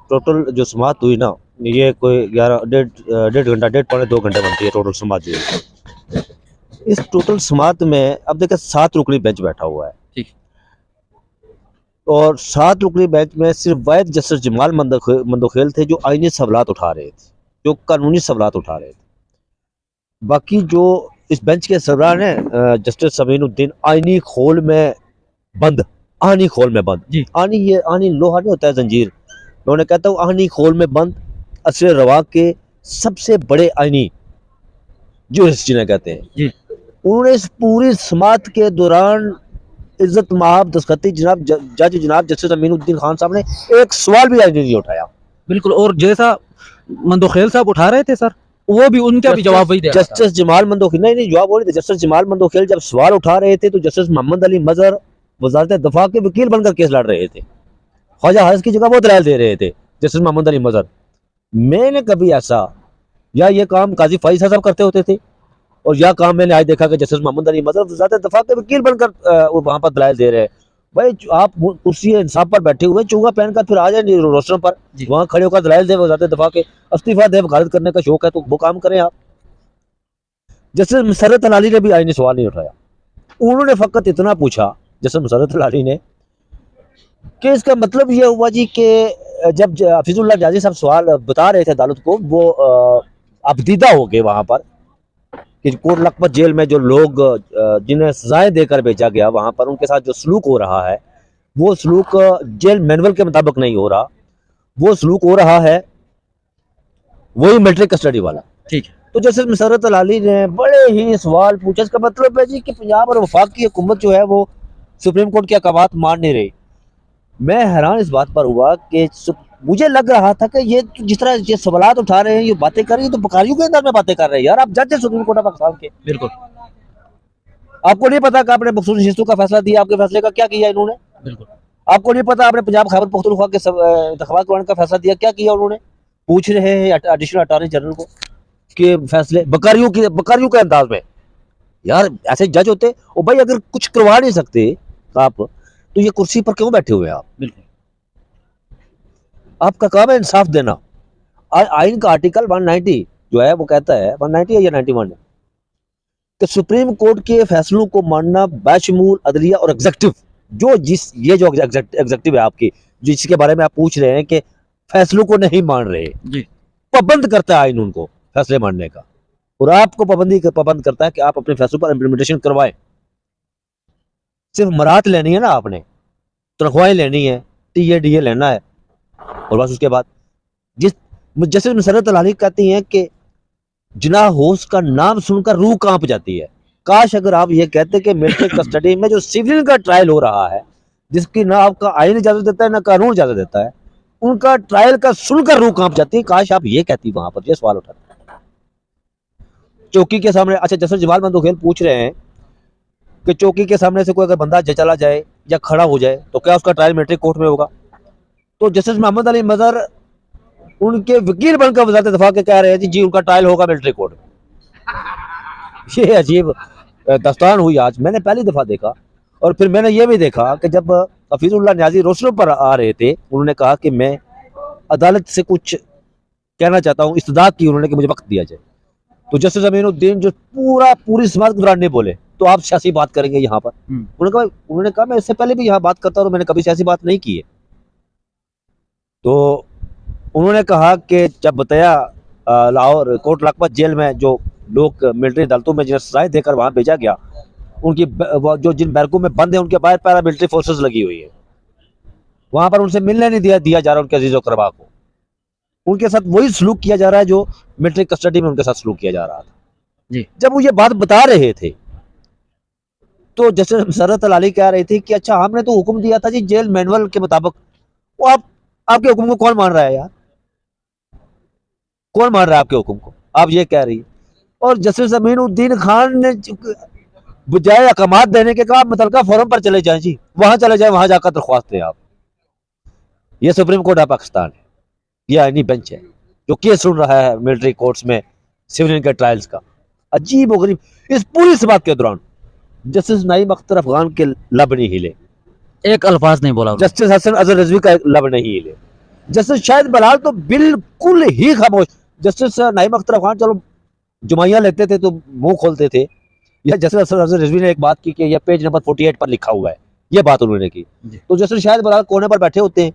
Total जो समात हुई ना, ये कोई 11 डेढ़ घंटा, डेढ़ पौने 2 घंटे बनती है टोटल समात जो है। इस टोटल समात में अब देखिए 7 रुकनी बेंच बैठा हुआ है, ठीक। और 7 रुकनी बेंच में सिर्फ वाहिद जस्टिस जमाल मंदोखेल थे जो आईनी सवालात उठा रहे थे, जो कानूनी सवालात उठा रहे थे। बाकी जो इस बेंच के सरबराह हैं जस्टिस समीनुद्दीन आईनी खोल में बंद, आनी खोल में बंद जी। आनी, ये आनी लोहा नहीं होता है जंजीर, मैं उन्हें कहता हूँ आनी खोल में बंद असर रवा के सबसे बड़े आईनी जूरिस्ट जिन्हें कहते हैं जी। उन्होंने इस पूरी समात के दौरान इज्जत महाब दस्खती जनाब जज जनाब जस्टिस अमीनुद्दीन खान साहब ने एक सवाल भी नहीं उठाया। बिल्कुल, और जैसा मंदोखेल साहब उठा रहे थे सर, वो भी उनका भी जवाब वही दे रहा था। जस्टिस जमाल मंदोखेल नहीं जवाब वो नहीं थे। जस्टिस जमाल मंदोखेल जब सवाल उठा रहे थे तो जस्टिस मोहम्मद अली मजहर वजारत दफा के वकील बनकर केस लड़ रहे थे, ख्वाजा हारिस की जगह वो दलाल दे रहे थे जस्टिस मोहम्मद अली मजहर। मैंने कभी ऐसा या ये काम काजी फाइज साहब करते होते थे, और यह काम मैंने आज देखा कि जस्टिस मोहम्मद अली मजहर वजारत दफा के वकील बनकर वहां पर दलाल दे रहे हैं। भाई आप कुर्सी इंसाफ पर बैठे हुए चूंगा पहनकर फिर आ जाए रोस्टर पर, वहां खड़े होकर दलाल दे वजारत दफा के, इस्तीफा दे, वकालत करने का शौक है तो वो काम करें आप। जस्टिस मुसर्रत अलाली ने भी आईनी सवाल नहीं उठाया, उन्होंने फकत इतना पूछा जस्टिस मुसर्रत अलाली ने कि इसका मतलब ये हुआ जी कि जब हफीजुल्लाह नियाज़ी साहब सवाल बता रहे थे अदालत को, वो अबदीदा हो गए वहां पर कि कोट लखपत जेल में जो लोग जिन्हें सजाएं देकर भेजा गया वहां पर उनके साथ जो सलूक हो रहा है वो सलूक जेल मैनुअल के मुताबिक नहीं हो रहा, वो सलूक हो रहा है वही मिलिट्री कस्टडी वाला। ठीक है। तो जस्टिस मुसर्रत अलाली ने बड़े ही सवाल पूछे। इसका मतलब है जी कि पंजाब और वफाक की हुकूमत जो है वो सुप्रीम कोर्ट के अहकामात मान नहीं रही। मैं हैरान इस बात पर हुआ कि मुझे लग रहा था कि ये जिस तरह ये सवालात उठा रहे हैं, ये बातें कर रहे हैं, तो बकारियों के अंदर में बातें कर रहे हैं। यार आप जज है सुप्रीम कोर्ट ऑफ पाकिस्तान के, बिल्कुल। आपको नहीं पता कि आपने मखसूस नशिस्तों का फैसला दिया, आपके फैसले का क्या किया इन्होंने? बिल्कुल। आपको नहीं पता आपने पंजाब खैबर पख्तूनख्वा के इंतखाबात करवाने का फैसला दिया, क्या किया उन्होंने? पूछ रहे हैं एडिशनल अटॉर्नी जनरल को कि फैसले बकारियों के अंदाज में। यार ऐसे जज होते, और भाई अगर कुछ करवा नहीं सकते आप तो ये कुर्सी पर क्यों बैठे हुए हैं आप? बिल्कुल। आपका काम है इंसाफ देना। आइन का आर्टिकल 190 जो है वो कहता है, 190 है या 91 है, कि सुप्रीम कोर्ट के फैसलों को मानना बाशमूल अदलिया और एग्जेक्टिव, जो ये जो एग्जेक्टिव है आपकी, जिसके बारे में आप पूछ रहे हैं कि फैसलों को नहीं मान रहे जी, पाबंद करता है आइन उनको फैसले मानने का, और आपको पाबंद करता है कि आप अपने फैसलों पर इम्प्लीमेंटेशन करवाएं। सिर्फ मराहत लेनी है ना, आपने तनख्वाहें लेनी है, टीए लेना है, और बस उसके बाद जैसे मुसर्रत अलाली कहती हैं कि जिना होश का नाम सुनकर रूह कांप जाती है। काश अगर आप ये कहते कि मिलिट्री कस्टडी में जो सिविलियन का ट्रायल हो रहा है, जिसकी ना आपका आइन इजाजत देता है ना कानून इजाजत देता है, उनका ट्रायल का सुनकर रूह कांप जाती है। काश आप ये कहती वहां पर, ये सवाल उठाते चौकी के सामने। अच्छा, जस्टिस जमाल मंदोखेल पूछ रहे हैं कि चौकी के सामने से कोई अगर बंदा चला जाए या खड़ा हो जाए तो क्या उसका ट्रायल मिलिट्री कोर्ट में होगा? तो जस्टिस मोहम्मद अली मजहर उनके वकील बनकर वजारत दफा के कह रहे हैं जी उनका ट्रायल होगा मिलिट्री कोर्ट में। ये अजीब दास्तान हुई आज, मैंने पहली दफा देखा। और फिर मैंने ये भी देखा कि जब हफीजुल्लाह नियाज़ी रोशनों पर आ रहे थे, उन्होंने कहा कि मैं अदालत से कुछ कहना चाहता हूँ, इस्तदाद की उन्होंने कि मुझे वक्त दिया जाए। तो जस्टिस अमीनुद्दीन जो पूरी समात के दौरान नहीं बोले, तो आप सियासी बात करेंगे यहाँ पर? उन्होंने कहा मैं इससे पहले भी यहाँ बात करता हूँ, मैंने कभी सियासी बात नहीं की है। तो उन्होंने कहा कि जब बताया लाहौर कोट लखपत जेल में जो लोग मिलिट्री अदालतों में जिन्हें सजाएं देकर वहां भेजा गया, उनकी जो जिन बैरकों में बंद है उनके बाहर पैरा मिलिट्री फोर्सेस लगी हुई है, वहां पर उनसे मिलने नहीं दिया जा रहा उनके अजीजों करबा को। उनके साथ वही सलूक किया जा रहा है जो मिलिट्री कस्टडी में उनके साथ सलूक किया जा रहा था जी। जब वो ये बात बता रहे थे तो जस्टिस मुसर्रत अलाली कह रही थी कि अच्छा हमने तो हुक्म दिया था जी जेल मैनुअल के मुताबिक। वो आपके हुक्म को कौन मान रहा है यार? कौन मान रहा है आपके हुक्म को? आप ये कह रही है। और जस्टिस अमीनुद्दीन खान ने बजाय अहकामात देने के कहा मुतलका फोरम पर चले जाएं जी, वहां चले जाएं, वहां जाकर दरख्वास्त दें आप। ये सुप्रीम कोर्ट ऑफ पाकिस्तान है, ये आईनी बेंच है जो केस सुन रहा है मिलिट्री कोर्ट्स में सिविलियन के ट्रायल्स का। अजीब और गरीब। इस पूरी बात के दौरान जस्टिस नईम अख्तर अफगान के लब नहीं हिले, एक अल्फाज नहीं बोला। जस्टिस हसन अजहर रिजवी का लब नहीं हिले, जस्टिस शाहिद बलाल तो बिल्कुल ही खामोश। जस्टिस नईम अख्तर खान चलो जुमाइयां लेते थे तो मुंह खोलते थे, या जस्टिस अफजल रिजवी ने एक बात की कि यह पेज नंबर 48 पर लिखा हुआ है, ये बात उन्होंने की। तो जस्टिस शाहिद बलाल कोने पर बैठे होते हैं,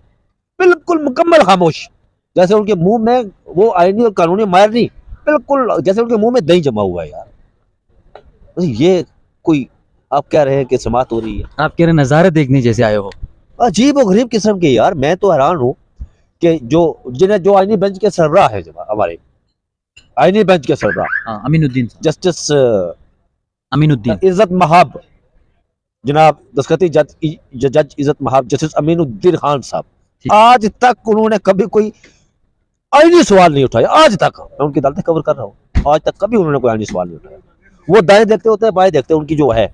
बिल्कुल मुकम्मल खामोश, जैसे उनके मुंह में वो आईनी और कानूनी मायर नहीं, बिल्कुल जैसे उनके मुंह में दही जमा हुआ है यार। ये कोई आप कह रहे हैं कि समात हो रही है, आप कह रहे नज़ारे देखने जैसे आए हो। अजीब और गरीब किस्म के यार। मैं तो हैरान हूँ कि जो आईनी बेंच के सरबराह है, हमारे आईनी बेंच के सरबराह अमीनुद्दीन, जस्टिस अमीनुद्दीन, इज्जत महाब, जनाब दस्खती जज इज्जत महाब जस्टिस अमीनुद्दीन खान साहब, आज तक उन्होंने कभी कोई आईनी सवाल नहीं उठाया। आज तक मैं उनकी अदालतें कवर कर रहा हूँ, आज तक कभी उन्होंने कोई आईनी सवाल नहीं उठाया। वो दाएं देखते होते हैं, बाएं देखते हैं, उनकी जो है।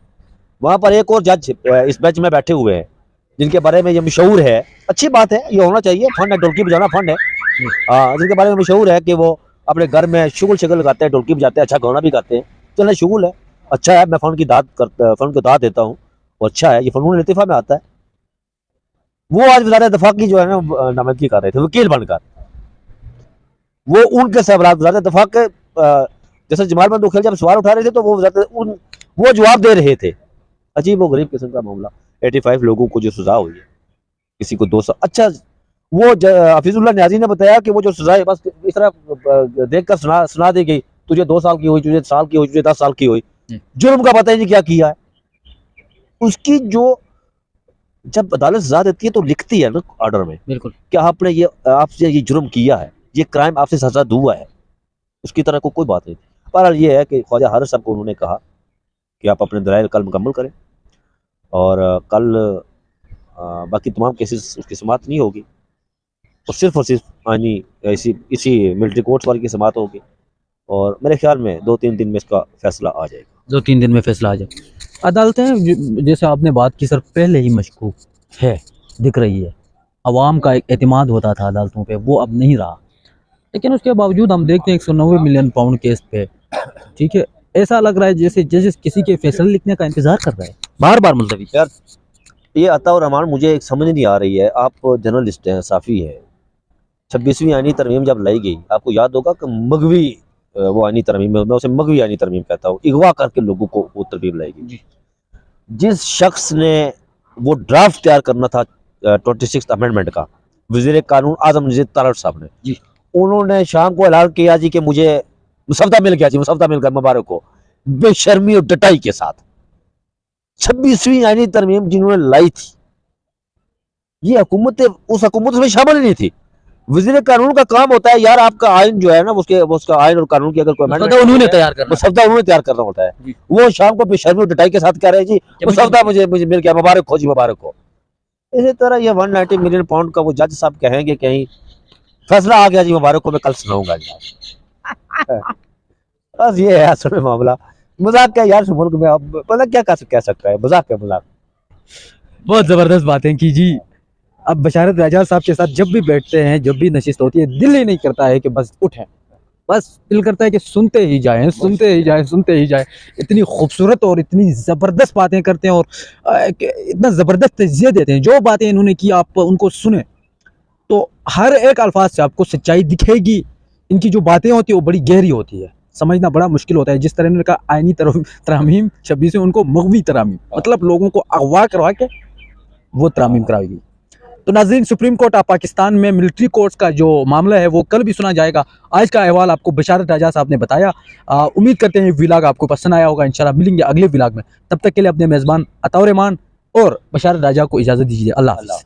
वहां पर एक और जज इस बेंच में बैठे हुए हैं जिनके बारे में ये मशहूर है, अच्छी बात है, ये होना चाहिए, फंड है, ढोलकी बजाना फंड है, जिनके बारे में मशहूर है कि वो अपने घर में शुगल शगल गाते हैं, ढोलकी बजाते हैं, अच्छा गाना भी गाते हैं। चलना शुगल है, अच्छा है, मैं फंड को दाद देता हूँ, वो अच्छा है, ये फनून लतीफ़ा में आता है। वो आज वज़ारत दफ़ा की जो है ना नामजदगी कर रहे थे वकील बनकर। वो उनके सरबराह वज़ारत दफ़ा के जैसे जमाल बंदूखेल जब सवाल उठा रहे थे तो वो जवाब दे रहे थे। अजीब और गरीब किस्म का मामला। 85 लोगों को जो सजा हुई है, किसी को 2 साल। अच्छा, वो हफीजुल्लाह न्याजी ने बताया कि वो जो सजा है बस इस तरह देख कर सुना दी गई, तुझे 2 साल की हुई, तुझे साल की हुई, तुझे 10 साल की हुई, जुर्म का पता ही नहीं क्या किया है। उसकी जो जब अदालत सजा देती है तो लिखती है ना ऑर्डर में, बिल्कुल, कि आपने ये आपसे ये जुर्म किया है, ये क्राइम आपसे सजा हुआ है, उसकी तरह को कोई बात नहीं। बहरहाल ये है कि ख्वाजा हारिस साहब को उन्होंने कहा कि आप अपने दलाइल कल मुकम्मल करें और कल बाकी तमाम केसेस उसकी समात नहीं होगी, और सिर्फ आनी इसी मिलिट्री कोर्ट्स वाली की समात होगी, और मेरे ख्याल में 2-3 दिन में इसका फैसला आ जाएगा। 2-3 दिन में फैसला आ जाए। अदालतें जैसे आपने बात की सर, पहले ही मशकूक है, दिख रही है, अवाम का एक एतमाद होता था अदालतों पे, वो अब नहीं रहा। लेकिन उसके बावजूद हम देखते हैं 190 मिलियन पाउंड केस पे, ठीक है, ऐसा लग रहा है जैसे जजेस किसी के फैसले लिखने का इंतजार कर रहे हैं, बार बार मुलतवी। यार ये अताउर रहमान मुझे एक समझ नहीं आ रही है। आप जर्नलिस्ट हैं, साफ़ी है, 26वीं आईनी तरमीम जब लाई गई, आपको याद होगा कि मगवी वो आईनी तरमीम, मैं उसे मगवी आईनी तरमीम कहता हूँ, अगवा करके लोगों को वो तरमीम लाई गई। जिस शख्स ने वो ड्राफ्ट तैयार करना था 26th अमेंडमेंट का, वज़ीर कानून आज़म नज़ीर तारड़ साहब ने, उन्होंने शाम को ऐलान किया जी कि मुझे मुसवदा मिल गया जी, मुसवदा मिल गया, मुबारक हो, बेशर्मी और डटाई के साथ। 26वीं आईनी तरमीम जिन्होंने लाई थी, ये हुकूमत उस हुकूमत में शामिल नहीं थी। वज़ीर कानून का काम होता है यार, आपका आइन जो है ना, उसका आइन और कानून की अगर कोई उन्होंने तैयार करना, मुसवदा उन्होंने तैयार करना होता है। वो शाम को बेशर्मी और डटाई के साथ कह रहे हैं जी मुसवदा मुझे मिल गया, मुबारक हो जी, मुबारक हो। इसी तरह ये 190 मिलियन पाउंड का वो जज साहब कहेंगे कहीं फैसला आ गया जी, मुबारक को मैं कल सुनाऊंगा। बस ये है असल में मामला। मजाक क्या यार, मुल्क में अब पता क्या कह सकता है, मजाक है, मजाक। बहुत जबरदस्त बातें की जी। अब बशारत राजा साहब के साथ जब भी बैठते हैं, जब भी नशिस्त होती है, दिल ही नहीं करता है कि बस उठें, बस दिल करता है कि सुनते ही जाएं, सुनते ही जाएं, सुनते ही जाएं। इतनी खूबसूरत और इतनी ज़बरदस्त बातें करते हैं और इतना ज़बरदस्त तज़किया देते हैं। जो बातें इन्होंने की आप उनको सुने तो हर एक अल्फाज से आपको सच्चाई दिखेगी। इनकी जो बातें होती है वो बड़ी गहरी होती है, समझना बड़ा मुश्किल होता है। जिस तरह इन्होंने कहा आईनी तरामीम 26 में, उनको मगवी तरामीम, मतलब लोगों को अगवा करवा के वो तरामीम कराएगी। तो नाज़रीन, सुप्रीम कोर्ट ऑफ पाकिस्तान में मिलिट्री कोर्ट्स का जो मामला है वो कल भी सुना जाएगा। आज का अहवाल आपको बशारत राजा साहब ने बताया। उम्मीद करते हैं व्लॉग आपको पसंद आया होगा। इंशाल्लाह मिलेंगे अगले व्लॉग में, तब तक के लिए अपने मेज़बान अताउर रहमान और बशारत राजा को इजाज़त दीजिए। अल्लाह हाफ़िज़।